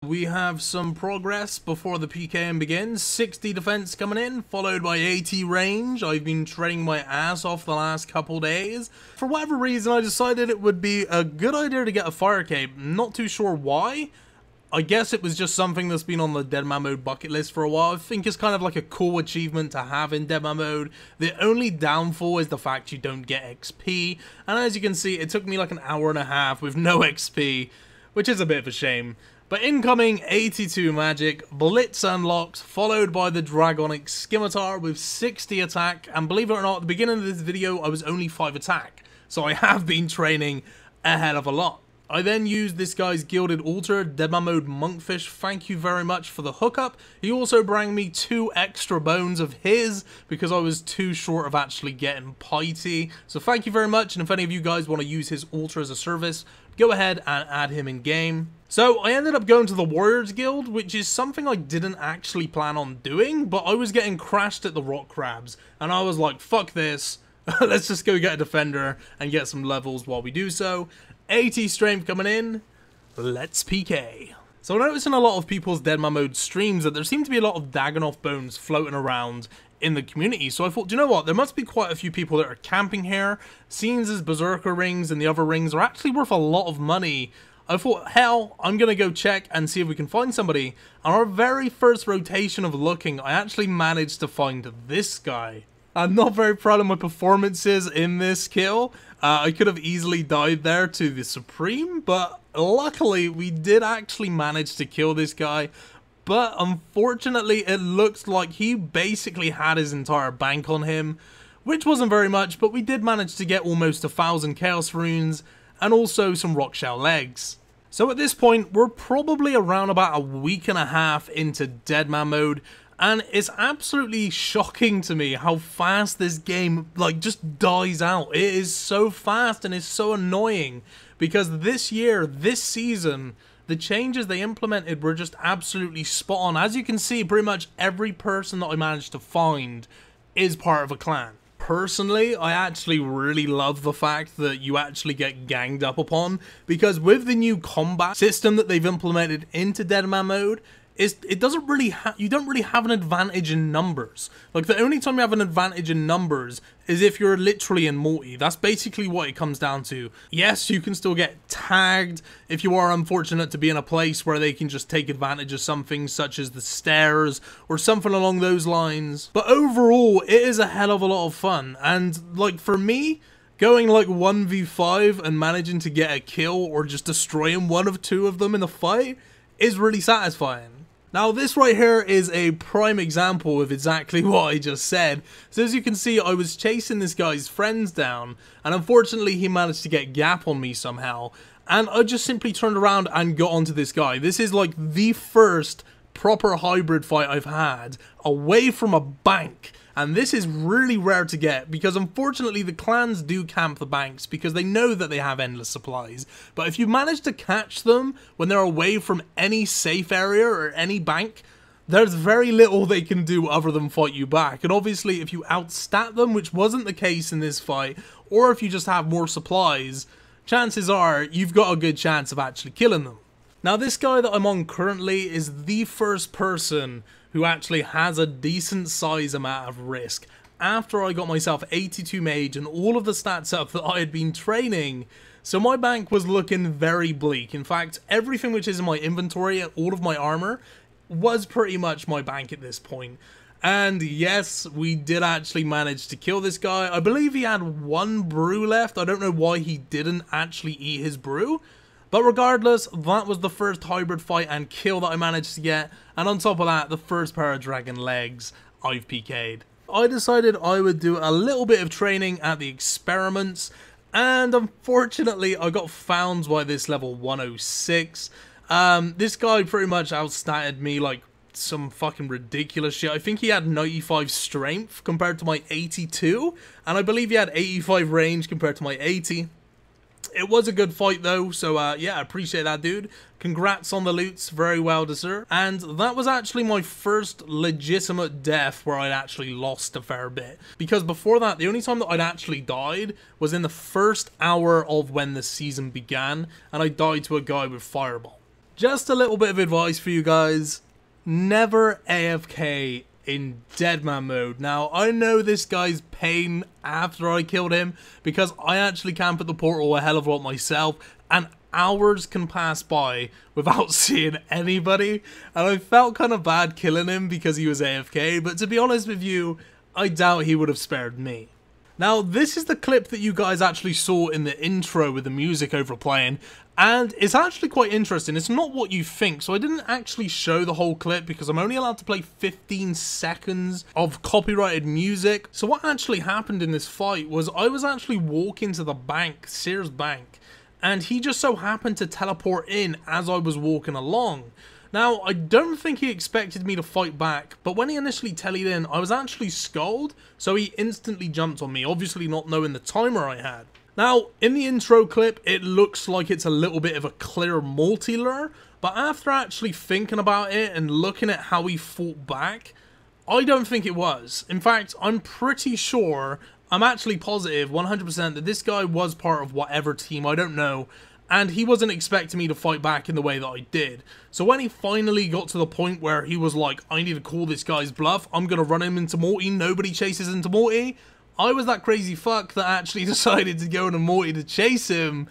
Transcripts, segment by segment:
We have some progress before the PKM begins. 60 defense coming in, followed by 80 range. I've been training my ass off the last couple days. For whatever reason, I decided it would be a good idea to get a fire cape. Not too sure why. I guess it was just something that's been on the Deadman mode bucket list for a while. I think it's kind of like a cool achievement to have in Deadman mode. The only downfall is the fact you don't get XP. And as you can see, it took me like an hour and a half with no XP, which is a bit of a shame. But incoming 82 magic, Blitz unlocked, followed by the Dragonic Scimitar with 60 attack, and believe it or not, at the beginning of this video I was only 5 attack, so I have been training a hell of a lot. I then used this guy's Gilded Altar, Deadman mode Monkfish, thank you very much for the hookup. He also brought me 2 extra bones of his, because I was too short of actually getting Piety, so thank you very much, and if any of you guys want to use his altar as a service, go ahead and add him in game. So I ended up going to the Warriors Guild, which is something I didn't actually plan on doing, but I was getting crashed at the rock crabs, and I was like, fuck this, let's just go get a defender and get some levels while we do so. 80 strength coming in, let's PK. So I noticed in a lot of people's Deadman mode streams that there seem to be a lot of Dagannoth bones floating around in the community, so I thought, do you know what, there must be quite a few people that are camping here. Seeing as Berserker rings and the other rings are actually worth a lot of money, I thought, hell, I'm gonna go check and see if we can find somebody. On our very first rotation of looking, I actually managed to find this guy. I'm not very proud of my performances in this kill. I could have easily died there to the Supreme, but luckily we did actually manage to kill this guy. But unfortunately, it looks like he basically had his entire bank on him, which wasn't very much, but we did manage to get almost 1,000 Chaos Runes and also some Rock Shell legs. So at this point, we're probably around about a week and a half into Deadman mode, and it's absolutely shocking to me how fast this game like just dies out. It is so fast and it's so annoying, because this year, this season, the changes they implemented were just absolutely spot on. As you can see, pretty much every person that I managed to find is part of a clan. Personally, I actually really love the fact that you actually get ganged up upon, because with the new combat system that they've implemented into Deadman mode, it doesn't really you don't really have an advantage in numbers. Like, the only time you have an advantage in numbers is if you're literally in multi. That's basically what it comes down to. Yes, you can still get tagged if you are unfortunate to be in a place where they can just take advantage of something such as the stairs or something along those lines. But overall, it is a hell of a lot of fun. And like, for me, going like 1v5 and managing to get a kill or just destroying one of 2 of them in a fight is really satisfying. Now, this right here is a prime example of exactly what I just said. So as you can see, I was chasing this guy's friends down, and unfortunately he managed to get gap on me somehow, and I just simply turned around and got onto this guy. This is like the first proper hybrid fight I've had away from a bank. And this is really rare to get, because unfortunately the clans do camp the banks because they know that they have endless supplies. But if you manage to catch them when they're away from any safe area or any bank, there's very little they can do other than fight you back. And obviously if you outstat them, which wasn't the case in this fight, or if you just have more supplies, chances are you've got a good chance of actually killing them. Now, this guy that I'm on currently is the first person who actually has a decent size amount of risk. After I got myself 82 mage and all of the stats up that I had been training, so my bank was looking very bleak. In fact, everything which is in my inventory, all of my armor, was pretty much my bank at this point. And yes, we did actually manage to kill this guy. I believe he had 1 brew left. I don't know why he didn't actually eat his brew. But regardless, that was the first hybrid fight and kill that I managed to get, and on top of that, the first pair of dragon legs I've PK'd. I decided I would do a little bit of training at the experiments, and unfortunately I got found by this level 106. This guy pretty much outstatted me like some fucking ridiculous shit. I think he had 95 strength compared to my 82, and I believe he had 85 range compared to my 80. It was a good fight though, so yeah, I appreciate that, dude. Congrats on the loots, very well deserved. And that was actually my first legitimate death where I'd actually lost a fair bit. Because before that, the only time that I'd actually died was in the first hour of when the season began, and I died to a guy with Fireball. Just a little bit of advice for you guys. Never AFK in Deadman mode. Now, I know this guy's pain after I killed him, because I actually camp at the portal a hell of a lot myself, and hours can pass by without seeing anybody, and I felt kind of bad killing him because he was AFK, but to be honest with you, I doubt he would have spared me. Now, this is the clip that you guys actually saw in the intro with the music overplaying, and it's actually quite interesting. It's not what you think, so I didn't actually show the whole clip because I'm only allowed to play 15 seconds of copyrighted music. So what actually happened in this fight was I was actually walking to the bank, Sears Bank, and he just so happened to teleport in as I was walking along. Now, I don't think he expected me to fight back, but when he initially tellied in, I was actually skulled, so he instantly jumped on me, obviously not knowing the timer I had. Now, in the intro clip, it looks like it's a little bit of a clear multi-lure, but after actually thinking about it and looking at how he fought back, I don't think it was. In fact, I'm pretty sure, I'm actually positive 100% that this guy was part of whatever team, I don't know, and he wasn't expecting me to fight back in the way that I did. So when he finally got to the point where he was like, I need to call this guy's bluff, I'm going to run him into Morty, nobody chases into Morty, I was that crazy fuck that actually decided to go into Morty to chase him,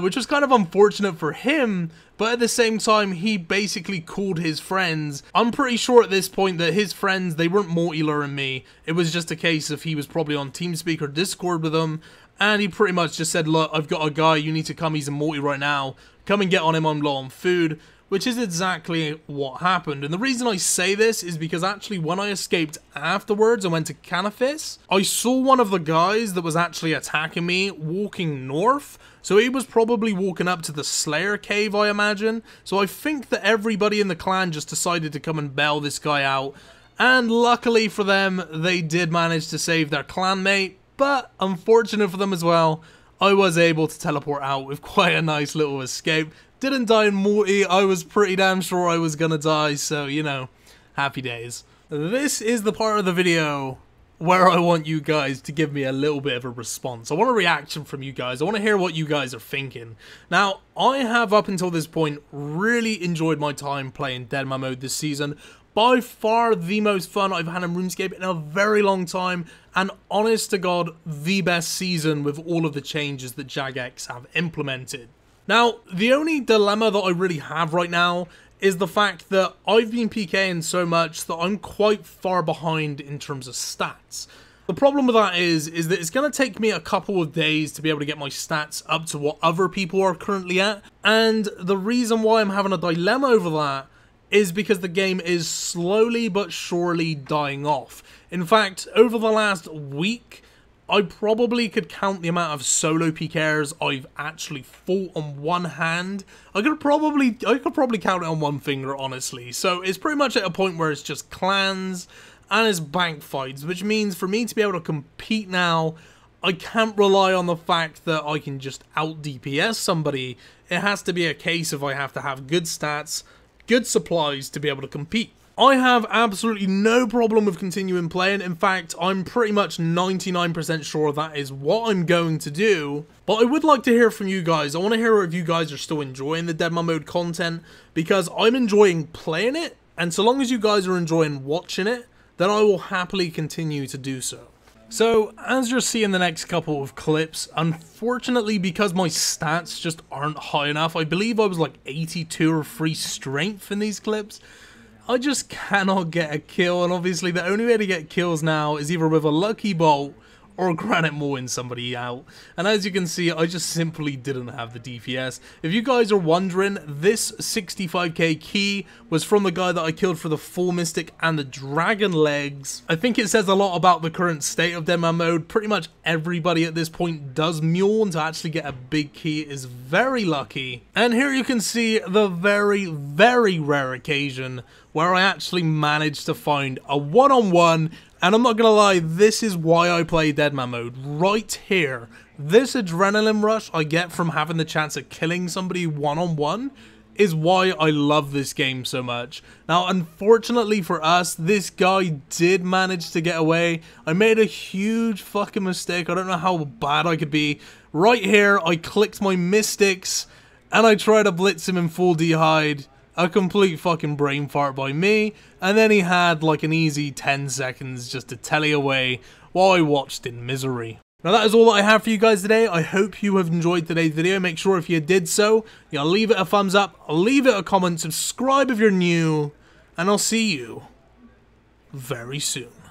which was kind of unfortunate for him, but at the same time, he basically called his friends. I'm pretty sure at this point that his friends, they weren't Morty luring me, it was just a case of he was probably on TeamSpeak or Discord with them, and he pretty much just said, look, I've got a guy, you need to come, he's in Morty right now, come and get on him, I'm low on food, which is exactly what happened. And the reason I say this is because actually when I escaped afterwards and went to Canifis, I saw one of the guys that was actually attacking me walking north, so he was probably walking up to the Slayer cave, I imagine, so I think that everybody in the clan just decided to come and bail this guy out, and luckily for them, they did manage to save their clanmate. But, unfortunate for them as well, I was able to teleport out with quite a nice little escape. Didn't die in Morty, I was pretty damn sure I was gonna die, so, you know, happy days. This is the part of the video where I want you guys to give me a little bit of a response. I want a reaction from you guys, I want to hear what you guys are thinking. Now, I have up until this point really enjoyed my time playing Deadman mode this season. By far the most fun I've had in RuneScape in a very long time, and honest to God, the best season with all of the changes that Jagex have implemented. Now, the only dilemma that I really have right now is the fact that I've been PKing so much that I'm quite far behind in terms of stats. The problem with that is that it's going to take me a couple of days to be able to get my stats up to what other people are currently at, and the reason why I'm having a dilemma over that is because the game is slowly but surely dying off. In fact, over the last week, I probably could count the amount of solo PKers I've actually fought on one hand. I could probably count it on one finger, honestly. So it's pretty much at a point where it's just clans and it's bank fights, which means for me to be able to compete now, I can't rely on the fact that I can just out DPS somebody. It has to be a case of I have to have good stats, good supplies to be able to compete. I have absolutely no problem with continuing playing. In fact, I'm pretty much 99% sure that is what I'm going to do. But I would like to hear from you guys. I want to hear if you guys are still enjoying the Deadman mode content, because I'm enjoying playing it, and so long as you guys are enjoying watching it, then I will happily continue to do so. So, as you'll see in the next couple of clips, unfortunately because my stats just aren't high enough, I believe I was like 82 or 3 strength in these clips, I just cannot get a kill, and obviously the only way to get kills now is either with a lucky bolt or Granite Mowing somebody out. And as you can see, I just simply didn't have the DPS. If you guys are wondering, this 65k key was from the guy that I killed for the Full Mystic and the Dragon Legs. I think it says a lot about the current state of Deadman mode. Pretty much everybody at this point does Mule, and to actually get a big key is very lucky. And here you can see the very, very rare occasion where I actually managed to find a one-on-one. And I'm not gonna lie, this is why I play Deadman mode. Right here, this adrenaline rush I get from having the chance of killing somebody one-on-one is why I love this game so much. Now, unfortunately for us, this guy did manage to get away. I made a huge fucking mistake. I don't know how bad I could be. Right here, I clicked my Mystics, and I tried to blitz him in full D'Hide, a complete fucking brain fart by me, and then he had like an easy 10 seconds just to tele away while I watched in misery. Now that is all that I have for you guys today. I hope you have enjoyed today's video. Make sure if you did so, leave it a thumbs up, leave it a comment, subscribe if you're new, and I'll see you very soon.